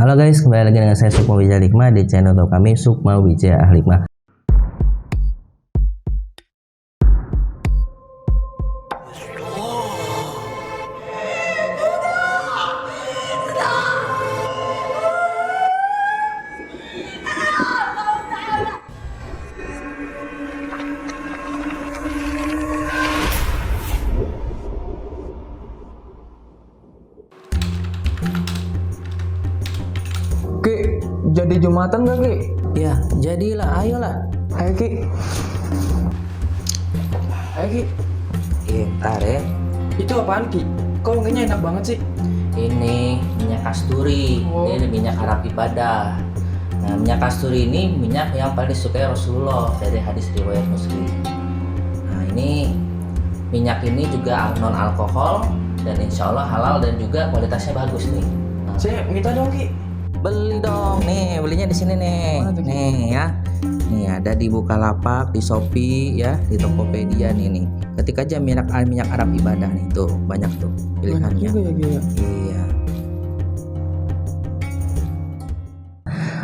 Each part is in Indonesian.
Halo guys, kembali lagi dengan saya Sukma Wijaya Hikmah di channel YouTube kami Sukma Wijaya Hikmah. Ki, jadi Jumatan gak Ki? Ya, jadilah, ayolah. Ayo Ki. Ayo Ki. Ntar ya. Itu apaan Ki? Kok wanginya enak banget sih? Ini minyak kasturi. Oh. Ini minyak Arab ibadah. Nah, minyak kasturi ini minyak yang paling disukai Rasulullah dari hadis riwayat Muslim. Nah, ini minyak ini juga non alkohol dan insya Allah halal dan juga kualitasnya bagus nih. Nah, Saya minta dong Ki. beli dong, nih belinya di sini nih. Mana tuh, Ki? Nih ya. Nih ada di Bukalapak, di Shopee ya, di Tokopedia nih. Ketik aja minyak Arab ibadah nih, tuh banyak tuh Banyak pilihannya. juga ya Ki ya. Iya.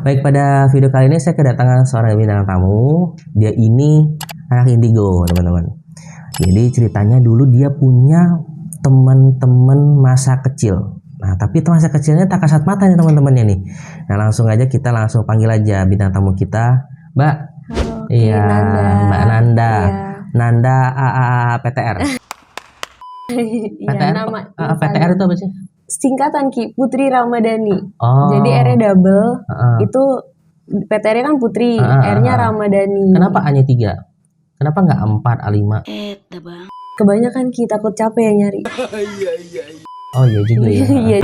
Baik, pada video kali ini saya kedatangan seorang bintang tamu. Dia ini anak indigo, teman-teman. Jadi ceritanya dulu dia punya teman-teman masa kecil. Nah, tapi itu masa kecilnya tak kasat mata nih teman-temannya nih. Nah, langsung aja kita langsung panggil aja bintang tamu kita, Mbak. Halo, Iya, Nanda. Mbak Nanda. Iya. Nanda PTR. Iya, PTR, nama PTR itu apa sih? singkatan Ki, Putri Ramadhani. Oh. Jadi R-nya double, Heeh. itu PTR-nya kan Putri, Ah, R-nya ah, ah. Ramadhani. Kenapa A-nya 3? Kenapa nggak 4 A5? Kebanyakan Ki, takut capek ya nyari. Oh iya juga ya. Iya.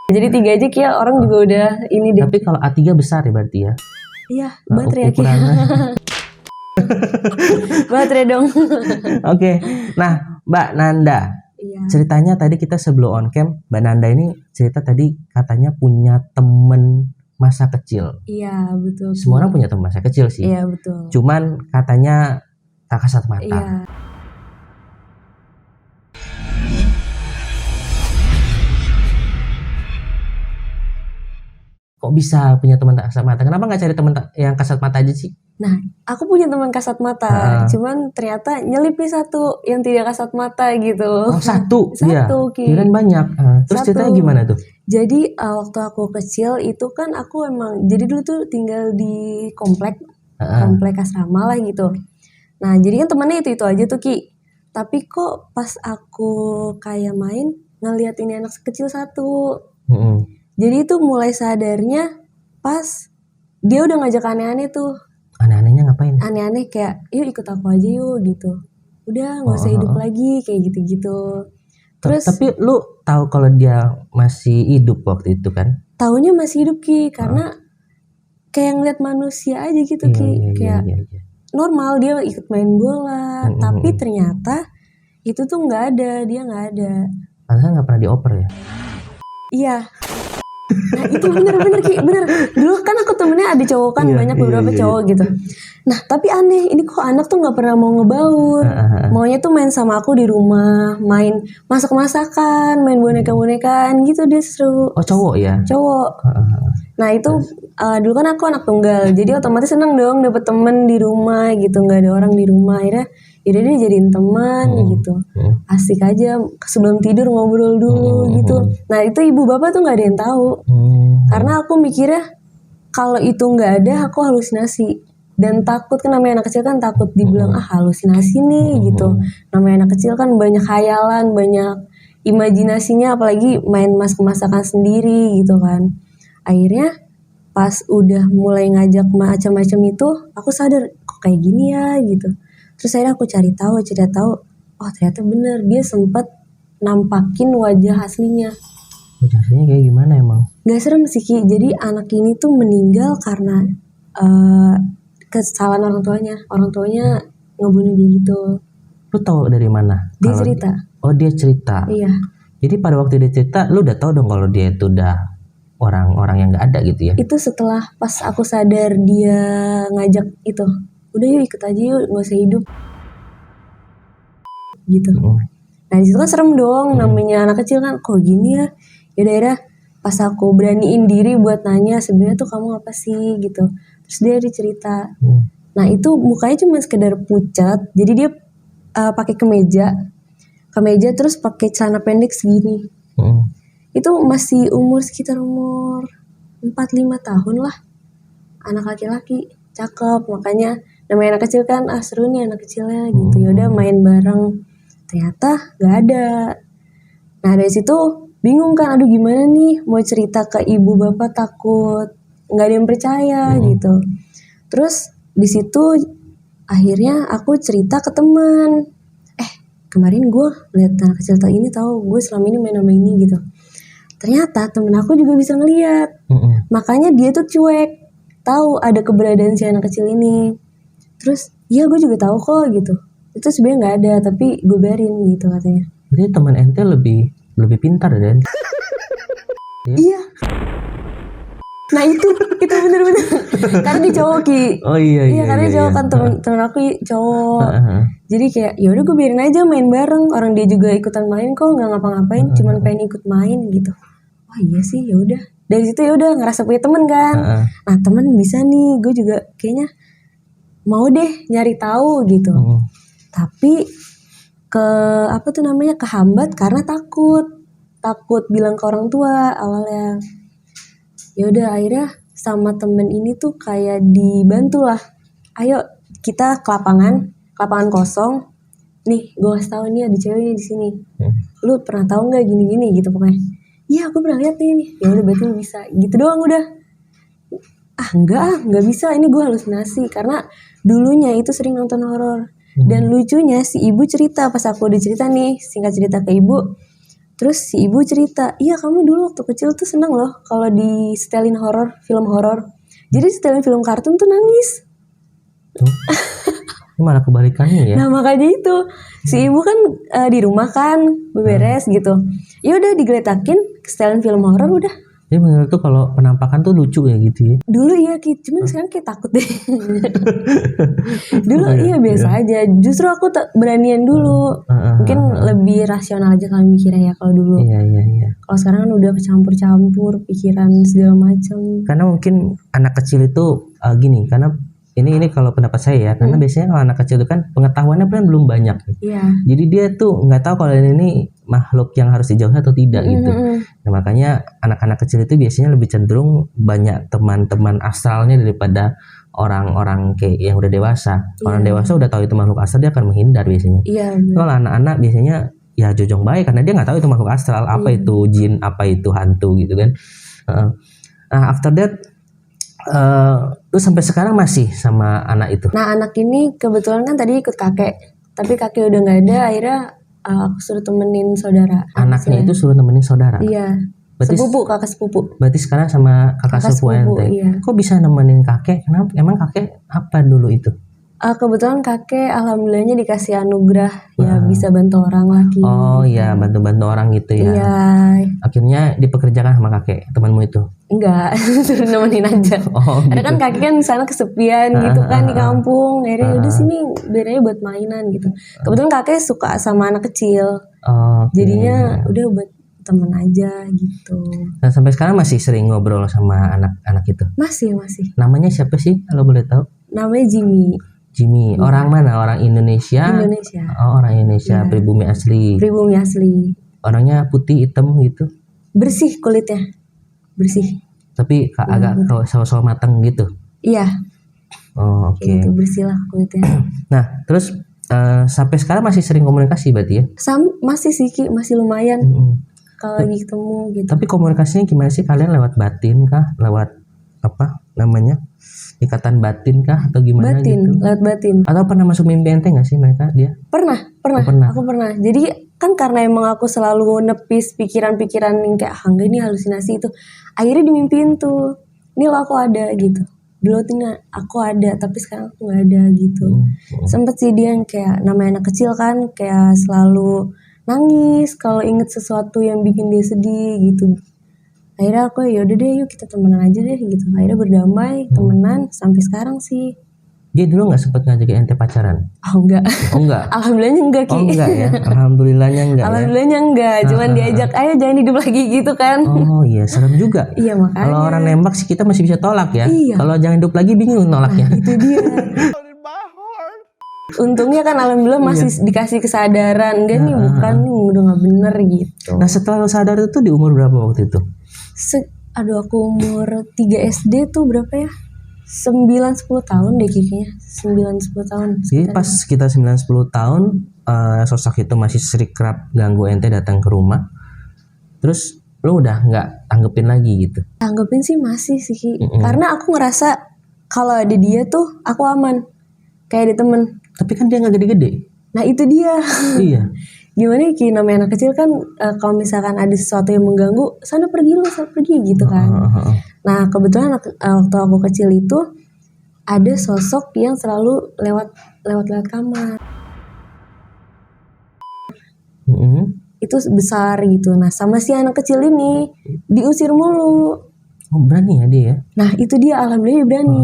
Jadi 3 aja Ki, orang juga udah ini deh. Tapi kalau A3 besar ya berarti ya. Iya, Nah, baterai ya Ki. ukurannya. Baterai dong. Oke. Nah, Mbak Nanda, Iya. ceritanya tadi kita sebelum on cam, Mbak Nanda ini cerita tadi katanya punya temen masa kecil. Iya, betul. Ki. Semua orang punya teman masa kecil sih. Iya, betul. Cuman katanya tak kasat mata. Iya. Kok bisa punya teman tak kasat mata? Kenapa nggak cari teman yang kasat mata aja sih? Aku punya teman kasat mata, Ah. cuman ternyata nyelip nih satu yang tidak kasat mata gitu. Oh, satu. Satu, Ya. Ki. Kirain banyak. Terus Satu. ceritanya gimana tuh? Jadi waktu aku kecil itu kan aku emang jadi dulu tuh tinggal di komplek asrama lah gitu. Nah jadi kan temannya itu aja tuh Ki. Tapi kok pas aku kayak main ngeliat ini anak kecil satu. Mm-mm. Jadi itu mulai sadarnya pas dia udah ngajak aneh-aneh tuh. Aneh-anehnya ngapain? Aneh-aneh kayak yuk ikut aku aja yuk gitu. Udah nggak usah hidup lagi kayak gitu-gitu. Terus Tapi lu tahu kalau dia masih hidup waktu itu kan? taunya masih hidup Ki karena kayak ngeliat manusia aja gitu Ki. Kayak iya. normal dia ikut main bola. Tapi ternyata itu tuh nggak ada, dia nggak ada. Pantesan nggak pernah dioper ya? Iya. Nah itu bener Ki, bener. Dulu kan aku temennya ada cowok kan, Iya, banyak iya, beberapa iya. cowok gitu. Nah tapi aneh, ini kok anak tuh nggak pernah mau ngebaur. Maunya tuh main sama aku di rumah, main masak-masakan, main boneka-bonekaan gitu, dia seru. Oh, cowok ya? Cowok. Nah itu dulu kan aku anak tunggal, jadi otomatis seneng dong dapet temen di rumah gitu, nggak ada orang di rumah. Akhirnya yaudah dia jadiin teman gitu, asik aja sebelum tidur ngobrol dulu gitu. Nah itu ibu bapak tuh nggak ada yang tahu, karena aku mikirnya kalau itu nggak ada aku halusinasi dan takut kan, namanya anak kecil kan takut dibilang halusinasi nih gitu. Namanya anak kecil kan banyak khayalan, banyak imajinasinya, apalagi main masak-masakan sendiri gitu kan. Akhirnya pas udah mulai ngajak macam-macam itu, aku sadar kok kayak gini ya gitu. Terus akhirnya aku cari tahu, oh ternyata bener dia sempat nampakin wajah aslinya. Wajah aslinya kayak gimana emang? Gak serem sih Ki, jadi anak ini tuh meninggal karena kesalahan orang tuanya ngebunuh dia gitu. Lu tahu dari mana? Dia Kalau cerita. dia cerita. Iya. Jadi pada waktu dia cerita, lu udah tahu dong kalau dia itu udah orang-orang yang nggak ada gitu ya? Itu setelah pas aku sadar dia ngajak itu, udah yuk ikut aja yuk, nggak usah hidup gitu. Nah di situ kan serem dong, namanya anak kecil kan kok gini ya. Yaudah pas aku beraniin diri buat nanya sebenarnya tuh kamu apa sih gitu, terus dia cerita. Nah itu mukanya cuma sekedar pucat, jadi dia pakai kemeja terus pakai celana pendek segini. Itu masih sekitar umur 4-5 tahun lah, anak laki-laki, cakep. Makanya namanya anak kecil kan, seru nih anak kecilnya gitu. Yaudah main bareng, ternyata gak ada. Nah dari situ bingung kan, aduh gimana nih mau cerita ke ibu bapak, takut nggak ada yang percaya gitu. Terus di situ akhirnya aku cerita ke teman, kemarin gue lihat anak kecil ini, tahu gue selama ini main sama ini gitu. Ternyata temen aku juga bisa ngeliat, makanya dia tuh cuek, tahu ada keberadaan si anak kecil ini. Terus iya gue juga tahu kok gitu, itu sebenarnya nggak ada tapi gue biarin gitu katanya. Jadi teman ente lebih pintar dan Iya. Nah itu bener-bener karena dia cowok Ki. Oh iya Karena dia cowok kan, temen aku cowok. Jadi kayak ya udah gue biarin aja main bareng, orang dia juga ikutan main kok, nggak ngapa-ngapain, cuman pengen ikut main gitu. Oh iya sih, ya udah. Dari situ ya udah ngerasa punya temen kan. Nah temen bisa nih, gue juga kayaknya mau deh nyari tahu gitu. Tapi kehambat karena takut bilang ke orang tua awalnya. Ya udah akhirnya sama temen ini tuh kayak dibantu lah, ayo kita ke lapangan kosong nih, gue kasih tahu nih ada cewek nih di sini, lu pernah tahu nggak gini gitu pokoknya. Iya aku pernah lihat nih. Ya udah berarti lu bisa gitu doang udah. Nggak bisa, ini gue halusinasi karena dulunya itu sering nonton horor. Dan lucunya si ibu cerita, pas aku udah cerita nih singkat cerita ke ibu, terus si ibu cerita, iya kamu dulu waktu kecil tuh seneng loh kalau di setelin film horor. Jadi setelin film kartun tuh nangis. Ini malah kebalikannya ya. Nah makanya itu si ibu kan di rumah kan beberes gitu. Ya udah digeletakin setelin film horor udah. Jadi menurut tuh kalau penampakan tuh lucu ya gitu ya. Dulu iya Ki, cuman sekarang kayak takut deh. Dulu iya biasa aja. Justru aku beranian dulu. Mungkin lebih rasional aja kalian mikirnya ya kalau dulu. Iya. Kalau sekarang kan udah kecampur-campur pikiran segala macam. Karena mungkin anak kecil itu gini, karena ini kalau pendapat saya ya, karena biasanya kalau anak kecil itu kan pengetahuannya kan belum banyak. Iya. Jadi dia tuh nggak tahu kalau ini makhluk yang harus dijauhi atau tidak gitu. Nah makanya anak-anak kecil itu biasanya lebih cenderung banyak teman-teman astralnya daripada orang-orang kayak yang udah dewasa. Orang dewasa udah tahu itu makhluk astral, dia akan menghindar biasanya. Iya. Kalau anak-anak biasanya ya jojong baik karena dia nggak tahu itu makhluk astral, apa itu jin, apa itu hantu gitu kan. Nah after that lu sampai sekarang masih sama anak itu? Nah anak ini kebetulan kan tadi ikut kakek, tapi kakek udah nggak ada, akhirnya aku suruh temenin saudara. Anaknya itu suruh temenin saudara? Iya. Berarti, kakak sepupu. Berarti sekarang sama kakak sepupu ente. Iya. Kok bisa nemenin kakek? Kenapa? Emang kakek apa dulu itu? Kebetulan kakek alhamdulillahnya dikasih anugerah ya bisa bantu orang lagi. Oh iya, bantu-bantu orang gitu ya. Iya. Akhirnya dipekerjakan sama kakek temanmu itu? Enggak, suruh nemenin aja. Karena kan kakek kan sana kesepian gitu kan di kampung. Akhirnya udah sini biar aja buat mainan gitu. Kebetulan kakek suka sama anak kecil. Jadinya udah buat temen aja gitu. Nah sampai sekarang masih sering ngobrol sama anak-anak itu? Masih. Namanya siapa sih kalau boleh tahu? Namanya Jimmy. Orang mana? Orang Indonesia? Indonesia. Oh orang Indonesia, pribumi asli. Pribumi asli. Orangnya putih hitam gitu? Bersih kulitnya, bersih. Tapi agak sawo-sawo mateng gitu? Iya. Oh oke. Gitu, bersih lah kulitnya. Nah terus sampai sekarang masih sering komunikasi berarti ya? Masih sih Ki, masih lumayan. Kalau lagi ketemu gitu. Tapi komunikasinya gimana sih kalian, lewat batin kah? Lewat apa namanya? Ikatan batin kah atau gimana gitu? Lewat batin. Atau pernah masuk mimpi ente nggak sih mereka dia? Pernah. Aku pernah. Jadi kan karena emang aku selalu nepis pikiran-pikiran yang kayak enggak ini halusinasi itu. Akhirnya dimimpiin tuh. Ini lo aku ada gitu. Dulu tuh aku ada tapi sekarang aku nggak ada gitu. Sempet sih dia yang kayak namanya anak kecil kan kayak selalu nangis kalau inget sesuatu yang bikin dia sedih gitu. Akhirnya aku yaudah deh yuk kita temenan aja deh gitu. Akhirnya berdamai, temenan sampai sekarang sih. Dia dulu nggak sempat ngajakin ente pacaran? Oh enggak. Oh enggak. Alhamdulillahnya enggak Ki. Oh enggak ya. Alhamdulillahnya enggak ya. Alhamdulillahnya enggak, cuman diajak ayo jangan hidup lagi gitu kan. Oh iya, serem juga. Iya makanya. Kalau orang nembak sih kita masih bisa tolak ya. Iya. Kalau jangan hidup lagi bingung nolaknya. Itu dia. Untungnya kan alhamdulillah masih dikasih kesadaran, enggak nih bukan nih udah nggak bener gitu. Nah setelah lo sadar itu di umur berapa waktu itu? Aduh aku umur 3 SD tuh berapa ya? 9-10 tahun deh kayaknya. 9-10 tahun. Jadi pas kita 9-10 tahun sosok itu masih sering kerap ganggu ente datang ke rumah. Terus lo udah nggak tanggepin lagi gitu? Tanggepin sih masih sih Ki. Karena aku ngerasa kalau ada dia tuh aku aman. Kayak ada temen. Tapi kan dia nggak gede-gede. Nah itu dia. Iya. Gimana ya Ki, namanya anak kecil kan kalau misalkan ada sesuatu yang mengganggu, sana pergi gitu kan. Nah kebetulan waktu aku kecil itu ada sosok yang selalu lewat kamar. Itu besar gitu. Nah sama si anak kecil ini diusir mulu. Oh berani ya dia ya? Nah itu dia alhamdulillah dia berani.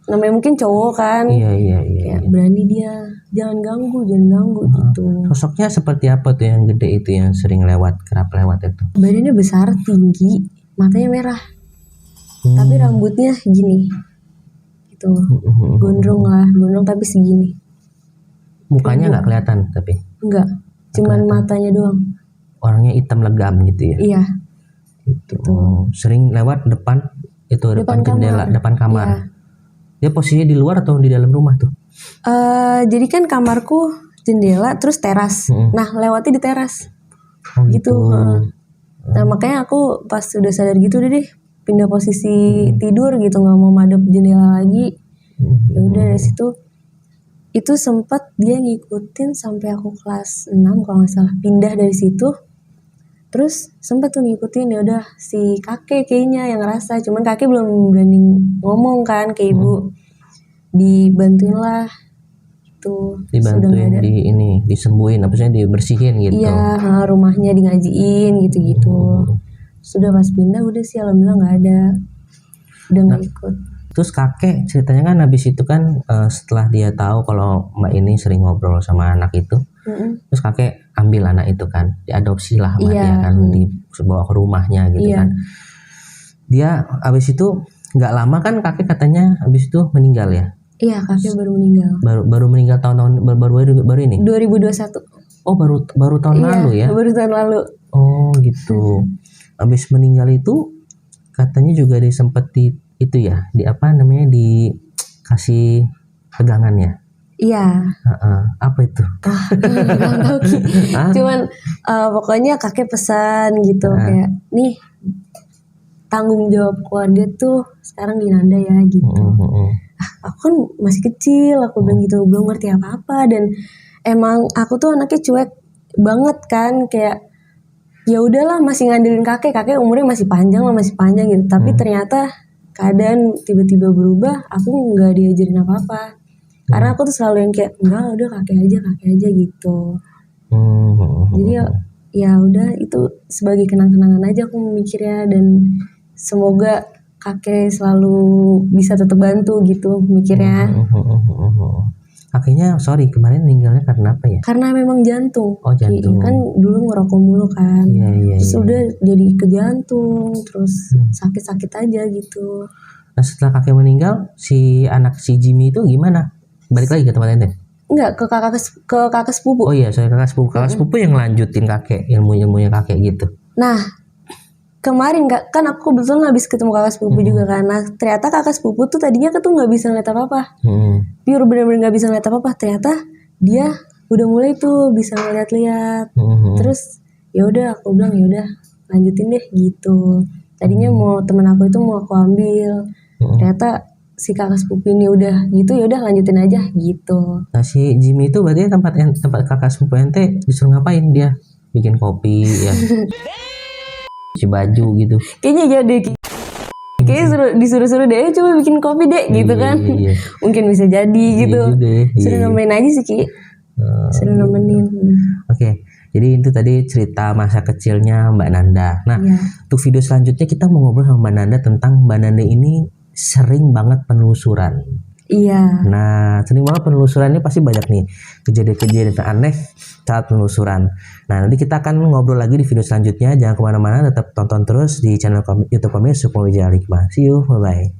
Namanya mungkin cowok kan. Iya. Kayak berani dia. Jangan ganggu gitu. Sosoknya seperti apa tuh yang gede itu yang sering kerap lewat itu? Badannya besar, tinggi, matanya merah. Tapi rambutnya gini. Gitu. Gondrong tapi segini. Mukanya nggak kelihatan tapi? Enggak. Cuman matanya doang. Orangnya hitam legam gitu ya? Iya. Gitu. Sering lewat depan jendela, depan kamar. Iya. Dia posisinya di luar atau di dalam rumah tuh? Jadi kan kamarku jendela terus teras. Nah lewatnya di teras. Oh gitu. Nah makanya aku pas udah sadar gitu udah deh pindah posisi tidur gitu, nggak mau madep jendela lagi. Ya udah dari situ itu sempat dia ngikutin sampai aku kelas 6 kalau nggak salah, pindah dari situ. Terus sempat tuh ngikutin, ya udah si kakek kayaknya yang ngerasa, cuman kakek belum berani ngomong kan ke ibu. Dibantuin lah gitu. Dibantuin disembuhin, apa sih, dibersihin gitu. Iya, rumahnya di ngajiin gitu-gitu. Sudah pas pindah udah sih alhamdulillah nggak ada. Udah nggak ikut. Terus kakek ceritanya kan habis itu kan setelah dia tahu kalau mbak ini sering ngobrol sama anak itu, terus kakek ambil anak itu kan, diadopsi lah sama dia kan, dibawa ke rumahnya gitu kan. Dia habis itu nggak lama kan kakek katanya habis itu meninggal ya? Iya, kakek baru meninggal. Baru meninggal tahun baru ini? 2021. Oh baru tahun lalu ya? Baru tahun lalu. Oh gitu. Habis meninggal itu katanya juga disempet itu ya, dikasih pegangan ya? Iya. Apa itu? Nggak tahu Ki. Cuman pokoknya kakek pesan gitu kayak nih tanggung jawab keluarga tuh sekarang di Nanda ya gitu. Aku kan masih kecil, aku bilang gitu, belum ngerti apa-apa dan emang aku tuh anaknya cuek banget kan, kayak ya udahlah masih ngandelin kakek umurnya masih panjang gitu. Tapi ternyata keadaan tiba-tiba berubah, aku nggak diajarin apa-apa. Karena aku tuh selalu yang kayak enggak, udah kakek aja gitu. Jadi ya udah itu sebagai kenang-kenangan aja aku mikirnya, dan semoga kakek selalu bisa tetap bantu gitu mikirnya. Kakeknya kemarin meninggalnya karena apa ya? Karena memang jantung. Oh jantung. Kan dulu ngerokok mulu kan. Iya. Terus udah jadi ke jantung, terus sakit-sakit aja gitu. Nah setelah kakek meninggal, si Jimmy itu gimana? Balik lagi ke tempat ente? Enggak, ke kakak sepupu. Oh iya, kakak sepupu. Kakak sepupu yang lanjutin kakek, ilmunya kakek gitu. Nah, kemarin kan aku kebetulan habis ketemu kakak sepupu juga kan. Nah, ternyata kakak sepupu tuh tadinya tuh nggak bisa ngeliat apa-apa. Pure bener-bener nggak bisa ngeliat apa-apa. Ternyata dia udah mulai tuh bisa ngeliat-liat. Terus ya udah aku bilang ya udah lanjutin deh gitu. Tadinya mau temen aku itu mau aku ambil. Ternyata si kakak sepupu ini udah gitu, ya udah lanjutin aja gitu. Nah si Jimmy itu berarti tempat kakak sepupu ente disuruh ngapain dia? Bikin kopi ya, cuci baju gitu. Kayaknya jadi kayaknya disuruh deh coba bikin kopi deh gitu kan. Iya. Mungkin bisa jadi gitu. Suruh Iya. nemenin aja sih Ki. Suruh nemenin. Oke. Jadi itu tadi cerita masa kecilnya Mbak Nanda. Nah, untuk video selanjutnya kita mau ngobrol sama Mbak Nanda tentang Mbak Nanda ini sering banget penelusuran. Iya. Nah, sering banget penelusurannya pasti banyak nih kejadian-kejadian aneh saat penelusuran. Nah, nanti kita akan ngobrol lagi di video selanjutnya. Jangan kemana-mana, tetap tonton terus di channel YouTube kami Sukma Wijaya Hikmah. See you, bye-bye.